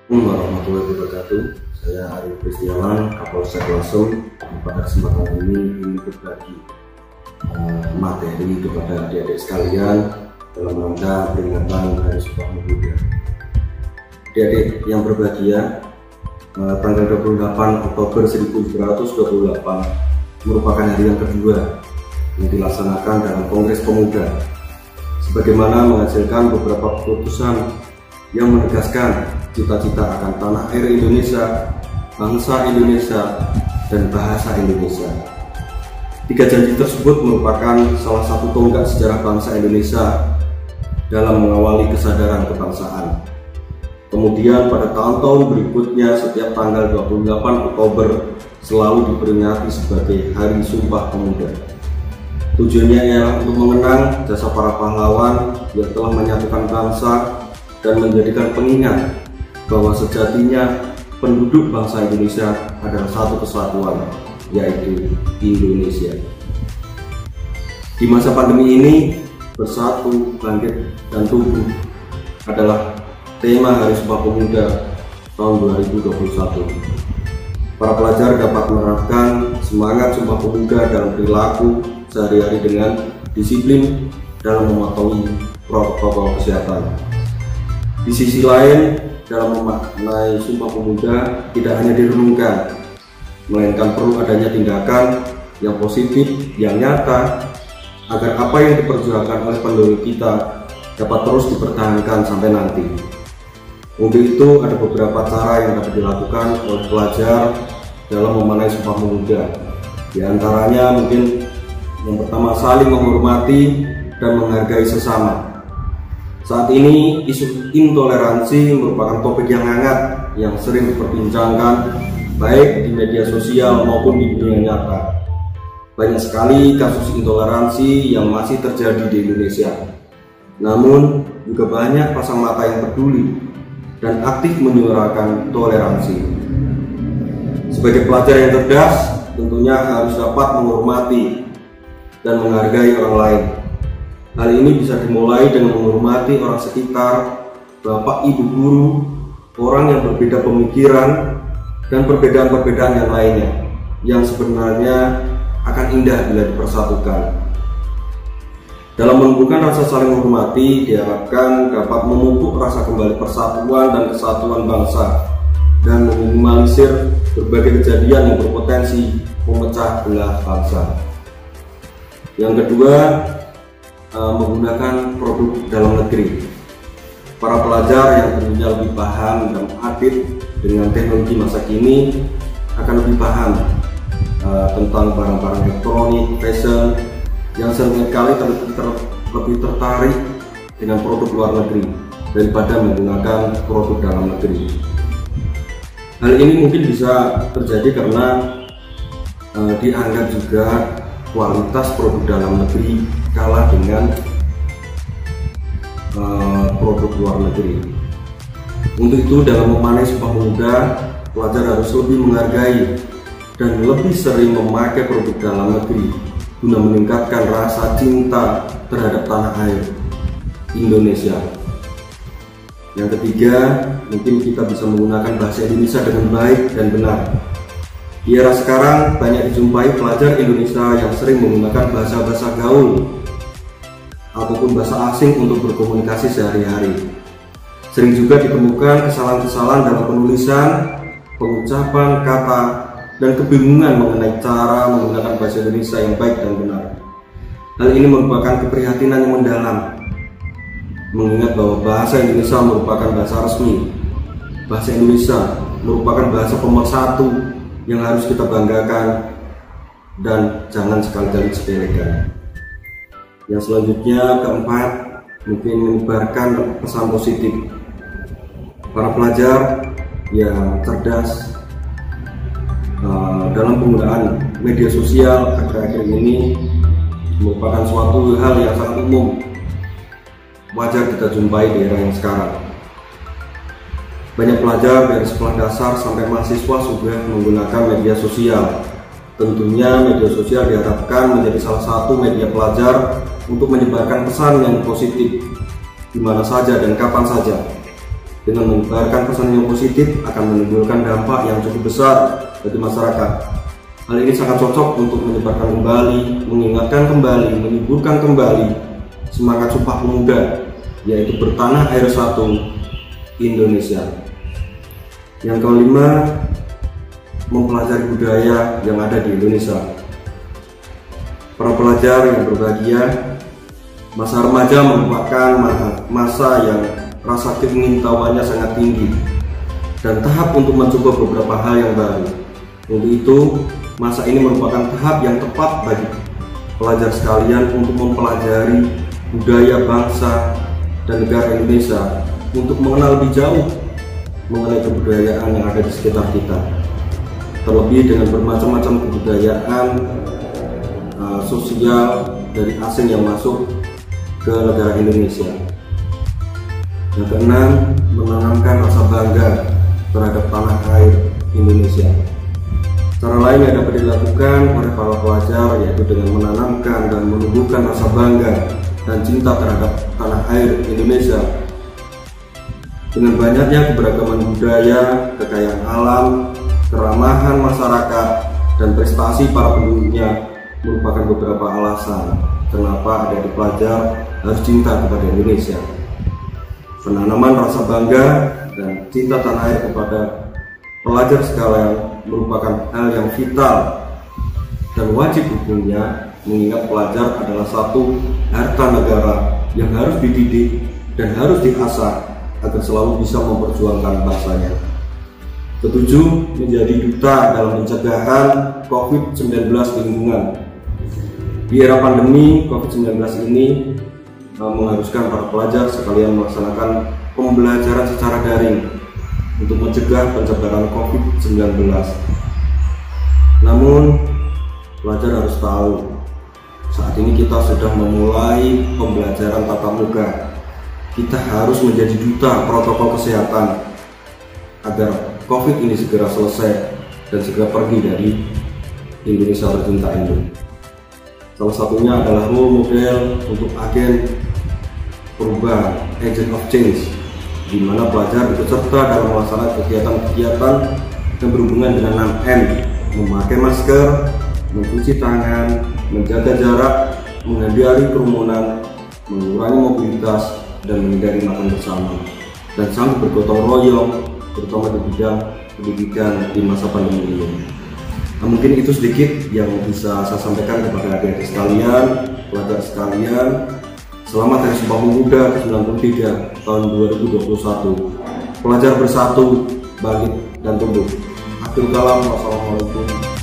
Warahmatullahi wabarakatuh. Saya Arif Kristiawan, Kapolsek Lasem. Pada kesempatan ini ingin berbagi materi kepada adik-adik sekalian dalam rangka peringatan Hari Sumpah Pemuda. Adik-adik yang berbahagia, tanggal 28 Oktober 1728 merupakan hari yang kedua yang dilaksanakan dalam Kongres Pemuda, sebagaimana menghasilkan beberapa keputusan yang menegaskan cita-cita akan tanah air Indonesia, bangsa Indonesia, dan bahasa Indonesia. Tiga janji tersebut merupakan salah satu tonggak sejarah bangsa Indonesia dalam mengawali kesadaran kebangsaan. Kemudian pada tahun-tahun berikutnya setiap tanggal 28 Oktober selalu diperingati sebagai Hari Sumpah Pemuda. Tujuannya ialah untuk mengenang jasa para pahlawan yang telah menyatukan bangsa dan menjadikan pengingat bahwa sejatinya penduduk bangsa Indonesia adalah satu kesatuan, yaitu Indonesia. Di masa pandemi ini, bersatu, bangkit, dan tumbuh adalah tema Hari Sumpah Pemuda tahun 2021. Para pelajar dapat menerapkan semangat Sumpah Pemuda dalam perilaku sehari-hari dengan disiplin dalam mematuhi protokol kesehatan. Di sisi lain, dalam memaknai Sumpah Pemuda tidak hanya direnungkan, melainkan perlu adanya tindakan yang positif, yang nyata, agar apa yang diperjuangkan oleh pendahulu kita dapat terus dipertahankan sampai nanti. Untuk itu ada beberapa cara yang dapat dilakukan oleh pelajar dalam memaknai Sumpah Pemuda. Di antaranya mungkin yang pertama, saling menghormati dan menghargai sesama. Saat ini isu intoleransi merupakan topik yang hangat yang sering diperbincangkan baik di media sosial maupun di dunia nyata. Banyak sekali kasus intoleransi yang masih terjadi di Indonesia. Namun juga banyak pasang mata yang peduli dan aktif menyuarakan toleransi. Sebagai pelajar yang cerdas, tentunya harus dapat menghormati dan menghargai orang lain. Hal ini bisa dimulai dengan menghormati orang sekitar, bapak, ibu guru, orang yang berbeda pemikiran, dan perbedaan-perbedaan yang lainnya, yang sebenarnya akan indah bila dipersatukan. Dalam menumbuhkan rasa saling menghormati, diharapkan dapat memupuk rasa kembali persatuan dan kesatuan bangsa, dan meminimalisir berbagai kejadian yang berpotensi memecah belah bangsa. Yang kedua, menggunakan produk dalam negeri. Para pelajar yang tentunya lebih paham dan update dengan teknologi masa kini akan lebih paham tentang barang-barang elektronik, fashion, yang seringkali lebih tertarik dengan produk luar negeri daripada menggunakan produk dalam negeri. Hal ini mungkin bisa terjadi karena dianggap juga kualitas produk dalam negeri kalah dengan produk luar negeri. Untuk itu, dalam memaknai Sumpah Pemuda, pelajar harus lebih menghargai dan lebih sering memakai produk dalam negeri guna meningkatkan rasa cinta terhadap tanah air Indonesia. Yang ketiga, mungkin kita bisa menggunakan bahasa Indonesia dengan baik dan benar. Di era sekarang banyak dijumpai pelajar Indonesia yang sering menggunakan bahasa-bahasa gaul ataupun bahasa asing untuk berkomunikasi sehari-hari. Sering juga ditemukan kesalahan-kesalahan dalam penulisan, pengucapan kata, dan kebingungan mengenai cara menggunakan bahasa Indonesia yang baik dan benar. Hal ini merupakan keprihatinan yang mendalam, mengingat bahwa bahasa Indonesia merupakan bahasa resmi. Bahasa Indonesia merupakan bahasa pemersatu yang harus kita banggakan dan jangan sekali-kali sepelekan. Yang selanjutnya, keempat, mungkin menyebarkan pesan positif. Para pelajar yang cerdas dalam penggunaan media sosial akhir-akhir ini merupakan suatu hal yang sangat umum, wajar kita jumpai di era yang sekarang. Banyak pelajar dari sekolah dasar sampai mahasiswa sudah menggunakan media sosial. Tentunya media sosial diharapkan menjadi salah satu media pelajar untuk menyebarkan pesan yang positif di mana saja dan kapan saja. Dengan menyebarkan pesan yang positif akan menimbulkan dampak yang cukup besar bagi masyarakat. Hal ini sangat cocok untuk menyebarkan kembali, mengingatkan kembali, menyuburkan kembali semangat Sumpah Pemuda, yaitu bertanah air satu Indonesia. Yang kelima, mempelajari budaya yang ada di Indonesia. Para pelajar yang berbahagia, masa remaja merupakan masa yang rasa keingintahuannya sangat tinggi dan tahap untuk mencoba beberapa hal yang baru. Untuk itu, masa ini merupakan tahap yang tepat bagi pelajar sekalian untuk mempelajari budaya bangsa dan negara Indonesia, untuk mengenal lebih jauh mengenai kebudayaan yang ada di sekitar kita, terlebih dengan bermacam-macam kebudayaan sosial dari asing yang masuk ke negara Indonesia. Yang keenam, menanamkan rasa bangga terhadap tanah air Indonesia. Cara lain yang dapat dilakukan oleh para pelajar yaitu dengan menanamkan dan menumbuhkan rasa bangga dan cinta terhadap tanah air Indonesia. Dengan banyaknya keberagaman budaya, kekayaan alam, keramahan masyarakat, dan prestasi para penduduknya merupakan beberapa alasan kenapa adik-adik pelajar harus cinta kepada Indonesia. Penanaman rasa bangga dan cinta tanah air kepada pelajar sekalian merupakan hal yang vital dan wajib hukumnya, mengingat pelajar adalah satu harta negara yang harus dididik dan harus diasah agar selalu bisa memperjuangkan bangsanya. Ketujuh, menjadi duta dalam pencegahan COVID-19 di lingkungan. Di era pandemi COVID-19 ini mengharuskan para pelajar sekalian melaksanakan pembelajaran secara daring untuk mencegah penyebaran COVID-19. Namun, pelajar harus tahu, saat ini kita sudah memulai pembelajaran tatap muka. Kita harus menjadi duta protokol kesehatan agar COVID ini segera selesai dan segera pergi dari Indonesia tercinta ini. Salah satunya adalah role model untuk agen perubahan, agent of change, di mana pelajar ikut serta dalam melaksanakan kegiatan-kegiatan yang berhubungan dengan 6M, memakai masker, mencuci tangan, menjaga jarak, menghindari kerumunan, mengurangi mobilitas, dan menghindari makan bersama, dan sambil bergotong royong, terutama di bidang pendidikan di masa pandemi ini. Nah, mungkin itu sedikit yang bisa saya sampaikan kepada adik-adik sekalian, pelajar sekalian. Selamat Hari Sumpah Pemuda ke-93 tahun 2021. Pelajar bersatu, bangkit dan tumbuh. Akhirul kalam, wassalamualaikum.